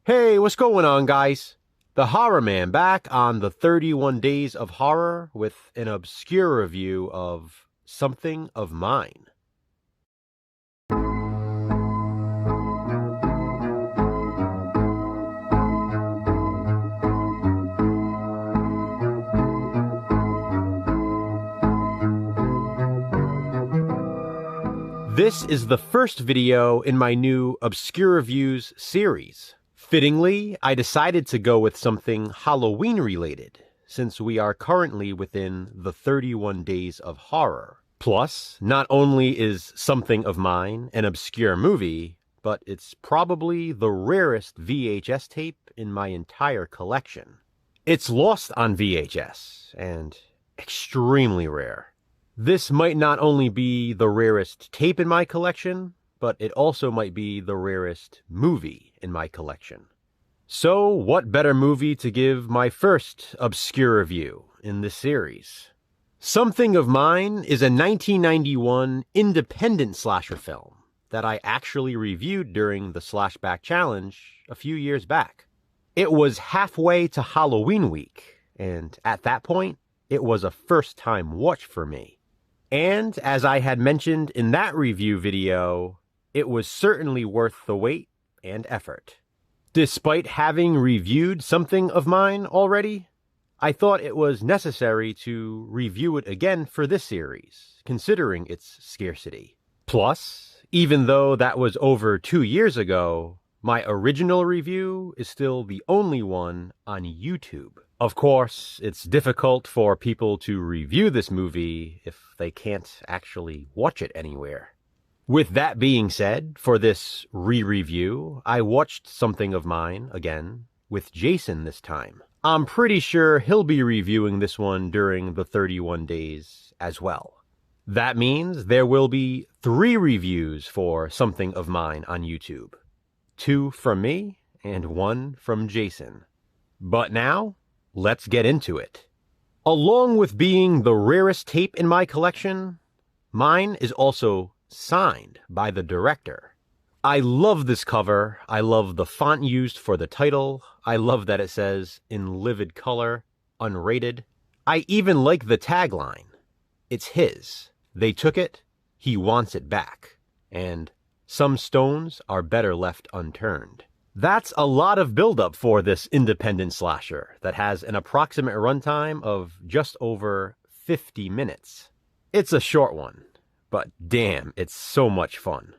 Hey, what's going on, guys? The Horror Man back on the 31 Days of Horror with an obscure review of Something of Mine. This is the first video in my new obscuREviews series. Fittingly, I decided to go with something Halloween related, since we are currently within the 31 Days of Horror. Plus, not only is Something of Mine an obscure movie, but it's probably the rarest VHS tape in my entire collection. It's lost on VHS, and extremely rare. This might not only be the rarest tape in my collection, but it also might be the rarest movie in my collection. So, what better movie to give my first obscure review in this series? Something of Mine is a 1991 independent slasher film that I actually reviewed during the Slashback Challenge a few years back. It was halfway to Halloween week, and at that point, it was a first-time watch for me. And as I had mentioned in that review video, it was certainly worth the wait and effort. Despite having reviewed Something of Mine already, I thought it was necessary to review it again for this series, considering its scarcity. Plus, even though that was over 2 years ago, my original review is still the only one on YouTube. Of course, it's difficult for people to review this movie if they can't actually watch it anywhere. With that being said, for this re-review, I watched Something of Mine again, with Jason this time. I'm pretty sure he'll be reviewing this one during the 31 days as well. That means there will be 3 reviews for Something of Mine on YouTube. 2 from me, and 1 from Jason. But now, let's get into it. Along with being the rarest tape in my collection, mine is also signed by the director. I love this cover. I love the font used for the title. I love that it says, in livid color, unrated. I even like the tagline. It's his. They took it. He wants it back. And some stones are better left unturned. That's a lot of buildup for this independent slasher that has an approximate runtime of just over 50 minutes. It's a short one, but damn, it's so much fun.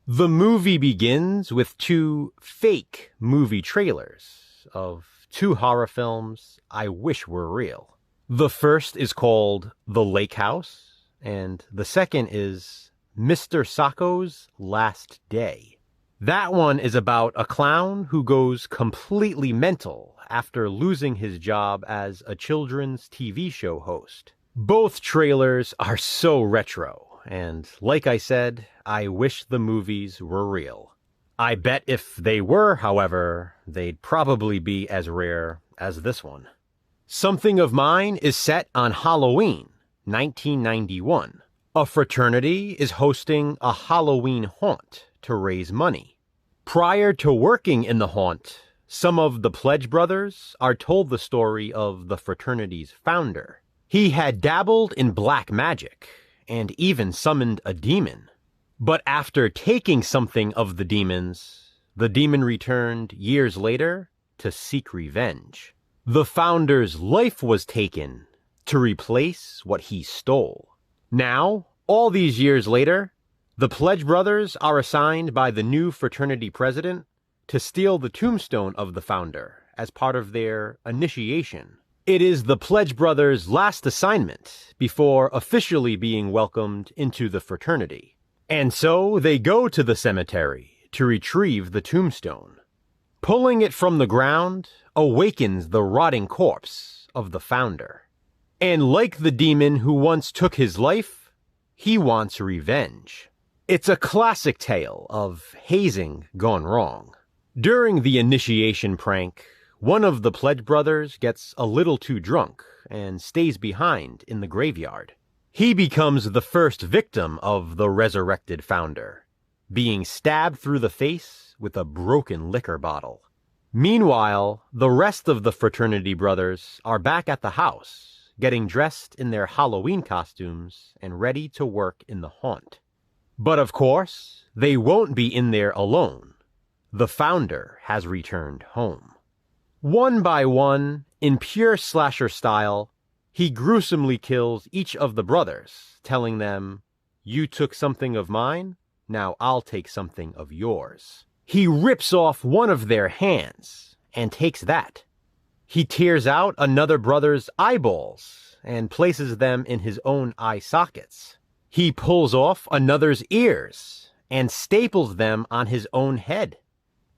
The movie begins with 2 fake movie trailers of 2 horror films I wish were real. The first is called The Lake House, and the second is Mr. Sacco's Last Day. That one is about a clown who goes completely mental after losing his job as a children's TV show host. Both trailers are so retro, and like I said, I wish the movies were real. I bet if they were, however, they'd probably be as rare as this one. Something of Mine is set on Halloween, 1991. A fraternity is hosting a Halloween haunt to raise money. Prior to working in the haunt, some of the Pledge brothers are told the story of the fraternity's founder. He had dabbled in black magic and even summoned a demon. But after taking something of the demon returned years later to seek revenge. The founder's life was taken to replace what he stole. Now, all these years later, the Pledge brothers are assigned by the new fraternity president to steal the tombstone of the founder as part of their initiation. It is the Pledge brothers' last assignment before officially being welcomed into the fraternity. And so they go to the cemetery to retrieve the tombstone. Pulling it from the ground awakens the rotting corpse of the founder. And like the demon who once took his life, he wants revenge. It's a classic tale of hazing gone wrong. During the initiation prank, one of the Pledge brothers gets a little too drunk and stays behind in the graveyard. He becomes the first victim of the resurrected founder, being stabbed through the face with a broken liquor bottle. Meanwhile, the rest of the fraternity brothers are back at the house, getting dressed in their Halloween costumes and ready to work in the haunt. But of course, they won't be in there alone. The founder has returned home. One by one, in pure slasher style, he gruesomely kills each of the brothers, telling them, "You took something of mine, now I'll take something of yours." He rips off one of their hands and takes that. He tears out another brother's eyeballs and places them in his own eye sockets. He pulls off another's ears and staples them on his own head.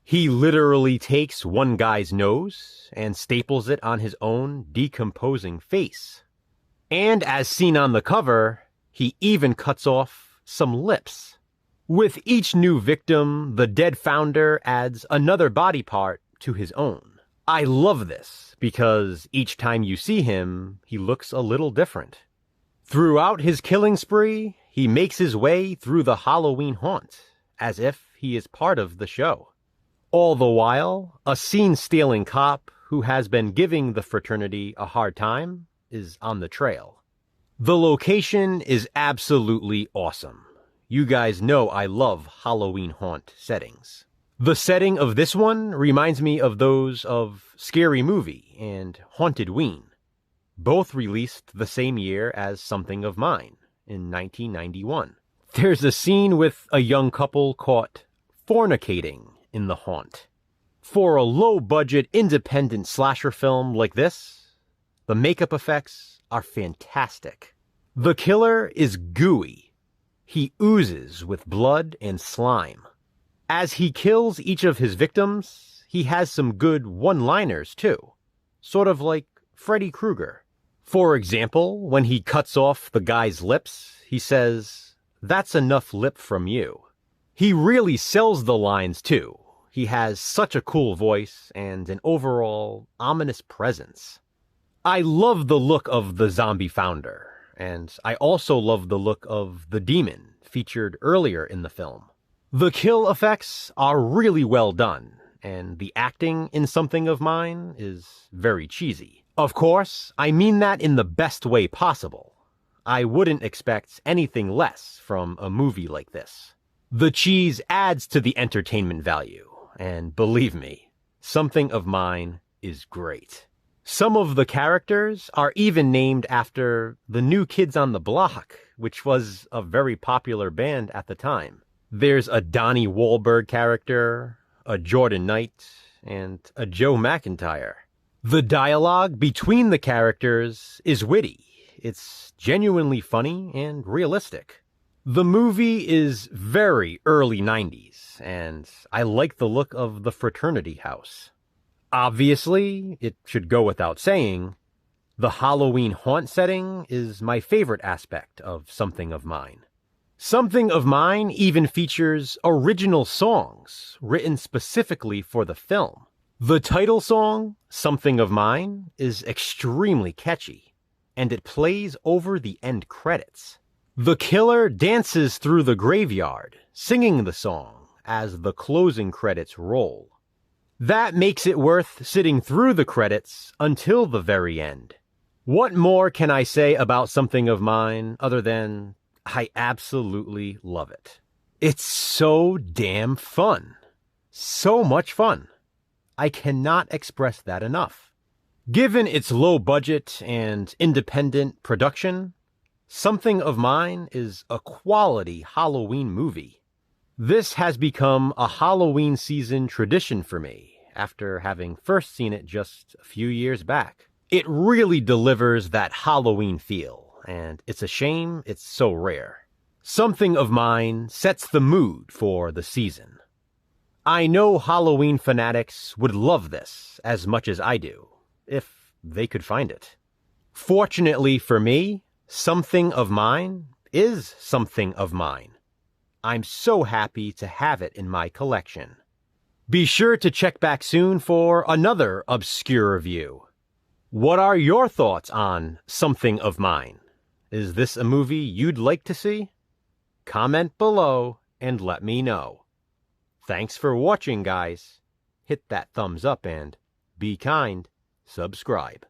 He literally takes one guy's nose and staples it on his own decomposing face. And as seen on the cover, he even cuts off some lips. With each new victim, the dead founder adds another body part to his own. I love this because each time you see him, he looks a little different. Throughout his killing spree, he makes his way through the Halloween haunt, as if he is part of the show. All the while, a scene-stealing cop who has been giving the fraternity a hard time is on the trail. The location is absolutely awesome. You guys know I love Halloween haunt settings. The setting of this one reminds me of those of Scary Movie and Haunted Ween, both released the same year as Something of Mine in 1991. There's a scene with a young couple caught fornicating in the haunt. For a low-budget independent slasher film like this, the makeup effects are fantastic. The killer is gooey. He oozes with blood and slime. As he kills each of his victims, he has some good one-liners too, sort of like Freddy Krueger. For example, when he cuts off the guy's lips, he says, "That's enough lip from you." He really sells the lines too. He has such a cool voice and an overall ominous presence. I love the look of the zombie founder, and I also love the look of the demon featured earlier in the film. The kill effects are really well done, and the acting in Something of Mine is very cheesy. Of course, I mean that in the best way possible. I wouldn't expect anything less from a movie like this. The cheese adds to the entertainment value, and believe me, Something of Mine is great. Some of the characters are even named after the New Kids on the Block, which was a very popular band at the time. There's a Donnie Wahlberg character, a Jordan Knight, and a Joe McIntyre. The dialogue between the characters is witty. It's genuinely funny and realistic. The movie is very early 90s, and I like the look of the fraternity house. Obviously, it should go without saying, the Halloween haunt setting is my favorite aspect of Something of Mine. Something of Mine even features original songs written specifically for the film. The title song, Something of Mine, is extremely catchy, and it plays over the end credits. The killer dances through the graveyard, singing the song as the closing credits roll. That makes it worth sitting through the credits until the very end. What more can I say about Something of Mine other than I absolutely love it? It's so damn fun. So much fun. I cannot express that enough. Given its low budget and independent production, Something of Mine is a quality Halloween movie. This has become a Halloween season tradition for me after having first seen it just a few years back. It really delivers that Halloween feel, and it's a shame it's so rare. Something of Mine sets the mood for the season. I know Halloween fanatics would love this as much as I do, if they could find it. Fortunately for me, Something of Mine is Something of Mine. I'm so happy to have it in my collection. Be sure to check back soon for another obscure review. What are your thoughts on Something of Mine? Is this a movie you'd like to see? Comment below and let me know. Thanks for watching, guys. hit that thumbs up and, be kind, subscribe.